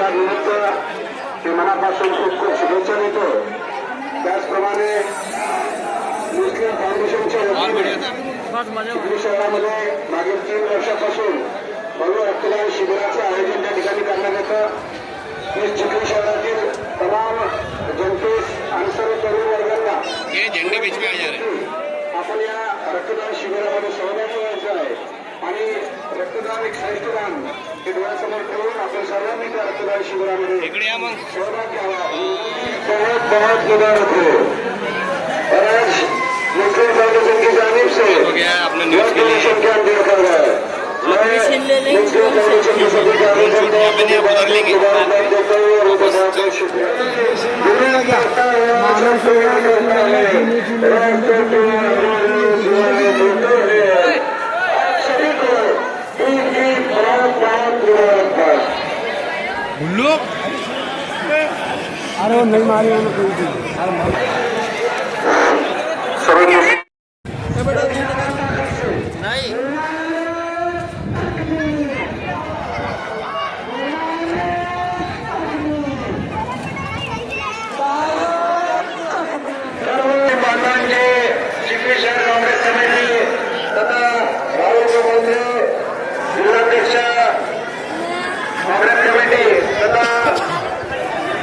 निमित्त ते मनापासून खूप खूप शुभेच्छा देतो। त्याचप्रमाणे मुस्लिम फाउंडेशनच्या वतीने चिखली शहरामध्ये मागील 3 वर्षापासून भव्य रक्तदान शिबिराचे आयोजन त्या ठिकाणी करण्यात येतं। चिखली शहरातील तमाम जनतेस आणि सर्व तरुण वर्गांना आपण या रक्तदान शिबिरामध्ये सहभागी व्हायचं आहे आणि रक्तदान एक श्रेष्ठ दान हे डोळ्यासमोर ठेवून आपण सर्वांनी त्या रक्तदान शिबिरामध्ये सहभाग घ्यावा। बहुत बहुत मुबारक हो। और आज मुस्लिम फाउंडेशन की जानिब से ब्लड डोनेशन कैंप रखा गया है। मैं मुस्लिम फाउंडेशन की सभी कार्यकर्ताओं को मुबारकबाद देता हूँ और उनका बहुत बहुत शुक्रिया। दुनिया कहता है सब दुनिया कहता है राष्ट्र के दुआएं देते हैं। आप सभी को ईद की बहुत बहुत मुबारकबाद। अरे वो नहीं मारी कोई भी चिखली शहर कांग्रेस समिति तथा राहुल बोंद्रे जिल्हाध्यक्ष कांग्रेस कमिटी तथा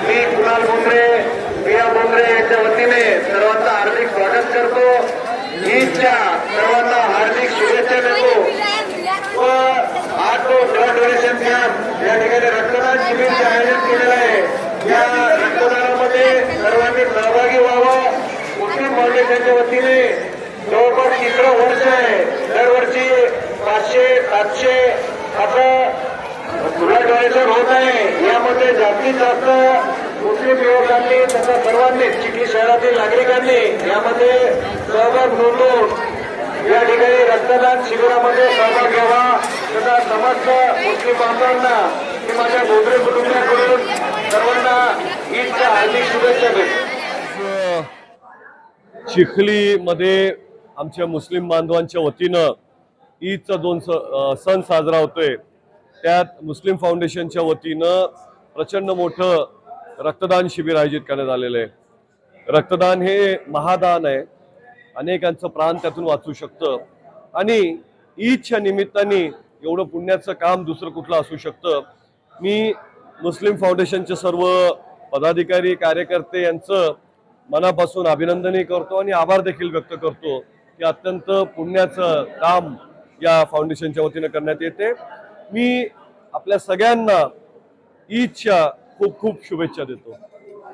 मी कुणाल बोंद्रे प्रिया बोंद्रे यांच्या वतीने सर्वांचं हार्दिक स्वागत करतो। ईदच्या सर्वांना हार्दिक शुभेच्छा देतो व आज तो ब्लड डोनेशन कॅम्प या ठिकाणी रक्तदान शिबिरचे आयोजन केलेलं आहे। या रक्तदानामध्ये सर्वांनी सहभागी व्हावं। मुस्लिम फाउंडेशनच्या वतीने जवळपास 3रं वर्ष आहे। दरवर्षी 500-700 असं ब्लड डोनेशन होत आहे। यामध्ये जास्तीत जास्त मुस्लिम युवकांनी तथा सर्वांनी चिखली शहरातील नागरिकांनी यामध्ये सहभाग नोंदवून या ठिकाणी रक्तदान शिबिरामध्ये सहभाग घ्यावा तथा समस्त मुस्लिम बांधवांना मी माझ्या बोंद्रे कुटुंबियांकडून सर्वांना ईदच्या हार्दिक शुभेच्छा देतो। चिखलीमध्ये आमच्या मुस्लिम बांधवांच्या वतीनं ईदचा सण साजरा होतोय। त्यात मुस्लिम फाउंडेशनच्या वतीनं प्रचंड मोठं रक्तदान शिबिर आयोजित करण्यात आलेलं आहे। रक्तदान हे महादान आहे। अनेकांचं प्राण त्यातून वाचू शकतं आणि ईदच्या निमित्ताने एवढं पुण्याचं काम दुसरं कुठलं असू शकतं। मी मुस्लिम फाउंडेशनचे सर्व पदाधिकारी कार्यकर्ते यांचं मनापासून अभिनंदनही करतो आणि आभार देखील व्यक्त करतो की अत्यंत पुण्याचं काम या फाउंडेशनच्या वतीने करण्यात येते। मी आपल्या सगळ्यांना ईदच्या खूप खूप शुभेच्छा देतो।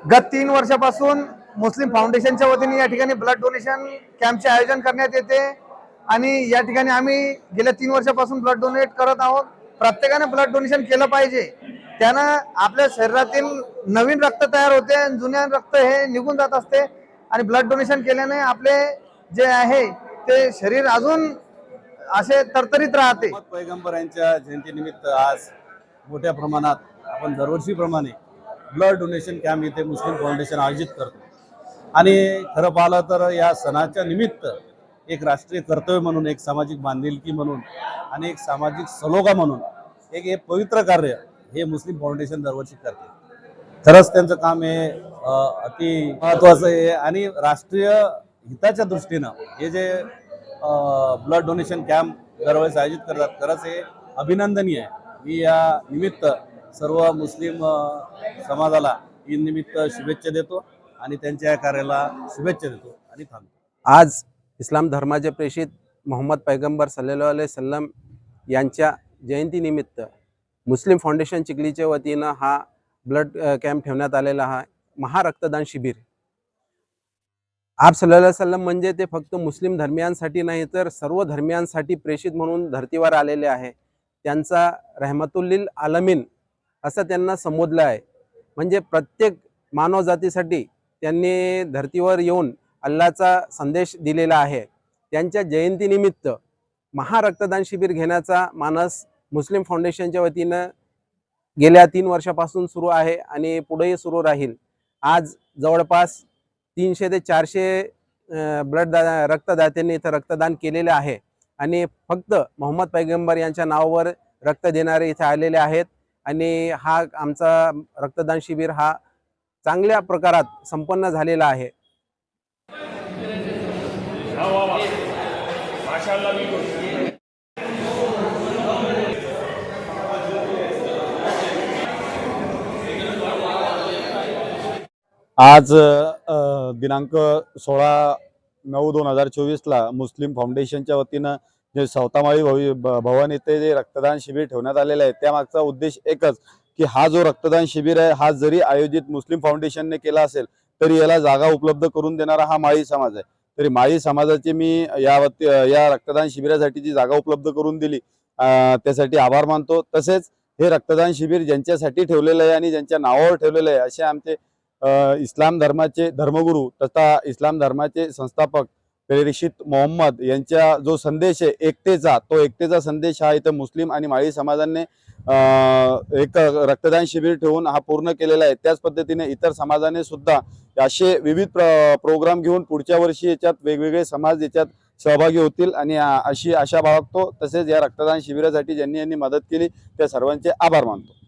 गत 3 वर्षापासून मुस्लिम फाउंडेशनच्या वतीने या ठिकाणी ब्लड डोनेशन कॅम्पचे आयोजन करण्यात येते आणि या ठिकाणी आम्ही गेल्या 3 वर्षापासून ब्लड डोनेट करत आहोत। प्रत्येकाने ब्लड डोनेशन केलं पाहिजे। त्यानं आपल्या शरीरातील नवीन रक्त तयार होते आणि जुन्या रक्त हे निघून जात असते आणि ब्लड डोनेशन केल्याने आपले जे आहे ते शरीर अजून असे तरतरीत राहते। पैगंबरांच्या जयंतीनिमित्त आज मोठ्या प्रमाणात आपण दरवर्षीप्रमाणे ब्लड डोनेशन कॅम्प इथे मुस्लिम फाउंडेशन आयोजित करतो आणि खरं पाहिलं तर या सणाच्या निमित्त एक राष्ट्रीय कर्तव्य म्हणून, एक सामाजिक बांधिलकी म्हणून आणि एक सामाजिक सलोखा म्हणून एक हे पवित्र कार्य हे मुस्लिम फाउंडेशन दरवर्षी करते। खरंच त्यांचं काम हे अति महत्त्वाचं आहे आणि राष्ट्रीय हिताच्या दृष्टीनं हे जे ब्लड डोनेशन कॅम्प दरवेळेस आयोजित करतात, खरंच हे अभिनंदनीय आहे। मी या निमित्त सर्व मुस्लिम समाजाला ईद निमित्त शुभेच्छा देतो आणि त्यांच्या या कार्याला शुभेच्छा देतो आणि थांबतो। आज इस्लाम धर्माचे प्रेषित मोहम्मद पैगंबर सल्लल्लाहु अलैहि वसल्लम यांच्या जयंतीनिमित्त मुस्लिम फाउंडेशन चिखलीच्या वतीनं हा ब्लड कॅम्प ठेवण्यात आलेला हा महारक्तदान शिबिर। आप सल्लल्लाहु अलैहि वसल्लम म्हणजे ते फक्त मुस्लिम धर्मियांसाठी नाही तर सर्व धर्मियांसाठी प्रेषित म्हणून धर्तीवर आलेले आहे। त्यांचा रहमतुल्लिल आलमीन असं त्यांना संबोधलं आहे। म्हणजे प्रत्येक मानवजातीसाठी त्यांनी धर्तीवर येऊन अल्लाहचा संदेश दिलेला आहे। त्यांच्या जयंतीनिमित्त महारक्तदान शिबिर घेण्याचा मानस मुस्लिम फाउंडेशनच्या वतीनं गेल्या 3 वर्षापासून सुरू आहे आणि पुढेही सुरू राहील। आज जवळपास 300 ते 400 रक्तदात्यांनी इथं रक्तदान केलेले आहे आणि फक्त मोहम्मद पैगंबर यांच्या नावावर रक्त देणारे इथे आलेले आहेत आणि हा आमचा रक्तदान शिबिर हा चांगल्या प्रकारात संपन्न झालेला आहे. आज दिनांक 16/9/2024 मुस्लिम फाउंडेशनच्या वतीनं जे सौतामाळी भवन येथे जे रक्तदान शिबिर ठेवण्यात आलेलं आहे, त्यामागचा उद्देश एकच की हा जो रक्तदान शिबिर आहे हा जरी आयोजित मुस्लिम फाउंडेशनने केला असेल तरी याला जागा उपलब्ध करून देणारा हा माळी समाज आहे. तरी माळी समाजाचे मी या रक्तदान शिबिरासाठी जी जागा उपलब्ध करून दिली त्यासाठी आभार मानतो. तसेच हे रक्तदान शिबिर ज्यांच्यासाठी ठेवलेलं आहे आणि ज्यांच्या नावावर ठेवलेलं आहे असे आमचे इस्लाम धर्माचे धर्मगुरू तथा इस्लाम धर्माचे संस्थापक प्रेषित मोहम्मद यांचा जो संदेश आहे एकतेचा, तो एकतेचा संदेश हा इथं मुस्लिम आणि माळी समाजाने एक रक्तदान शिबिर ठेवून हा पूर्ण केलेला आहे. त्याच पद्धतीने इतर समाजाने सुद्धा असे विविध प्रोग्राम घेऊन पुढच्या वर्षी याच्यात वेगवेगळे समाज याच्यात सहभागी होतील आणि अशी आशा बाळगतो. तसेच या रक्तदान शिबिरासाठी ज्यांनी मदत केली त्या सर्वांचे आभार मानतो.